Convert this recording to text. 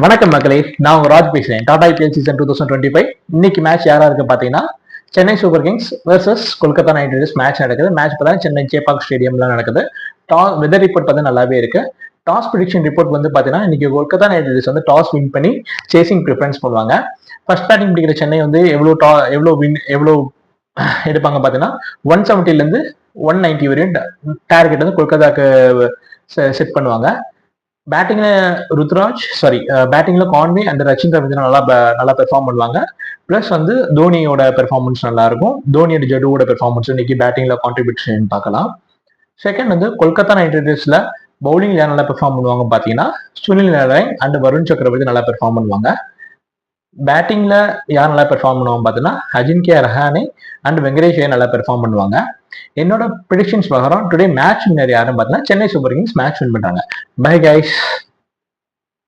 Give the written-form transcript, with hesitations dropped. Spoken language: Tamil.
வணக்கம் மக்களே, நான் உங்க ராஜ் பேசுறேன். டாடா ஐபிஎல் சீசன் 2025 இன்னைக்கு மேட்ச் யாரா இருக்கு பாத்தீங்கன்னா Chennai Super Kings versus Kolkata night Riders match நடக்குது. மேட்ச் பார்த்தா சென்னை சேப்பாக் ஸ்டேடியம்ல நடக்குது. வெதர் ரிப்போர்ட் பார்த்தா நல்லாவே இருக்கு. டாஸ் ப்ரிடிக்ஷன் ரிப்போர்ட் வந்து பாத்தீங்கன்னா இன்னைக்கு கொல்கத்தா நைட் ரைடர்ஸ் வந்து டாஸ் வின் பண்ணி சேசிங் ப்ரிஃபரன்ஸ் பண்ணுவாங்க. ஃபர்ஸ்ட் பேட்டிங் பிடிக்கிற சென்னை வந்து எவ்வளவு எடுப்பாங்க பாத்தீங்கன்னா 170ல இருந்து 190 வரையும் டார்கெட் வந்து கொல்கத்தாக்கு செட் பண்ணுவாங்க. பேட்டிங்ல பேட்டிங்ல கான்வே அண்ட் ரச்சின் ரவீந்திரன் நல்லா பெர்ஃபார்ம் பண்ணுவாங்க. பிளஸ் வந்து தோனியோட பெர்ஃபார்மன்ஸ் நல்லா இருக்கும். தோனியோட ஜடுவோட பெர்ஃபார்மன்ஸ் இன்னைக்கு பேட்டிங்ல கான்ட்ரிபியூஷன் பார்க்கலாம். செகண்ட் வந்து கொல்கத்தா நைட் ரைடர்ஸ்ல பவுலிங்ல யார் நல்லா பெர்ஃபார்ம் பண்ணுவாங்க பாத்தீங்கன்னா சுனில் நாராயண் அண்ட் வருண் சக்கரவர்த்தி நல்லா பெர்ஃபார்ம் பண்ணுவாங்க. பேட்டிங்ல யார் நல்லா பெர்ஃபார்ம் பண்ணுவாங்க பாத்தீங்கன்னா அஜின்கே ரஹானே அண்ட் வெங்கடேஷ் நல்லா பெர்ஃபார்ம் பண்ணுவாங்க. என்னோட ப்ரெடிக்ஷன்ஸ் பிரகாரம் டுடே மேட்ச் வின்னர் யாருன்னு பார்த்தீங்கன்னா Chennai Super Kings match win பண்றாங்க. Bye guys.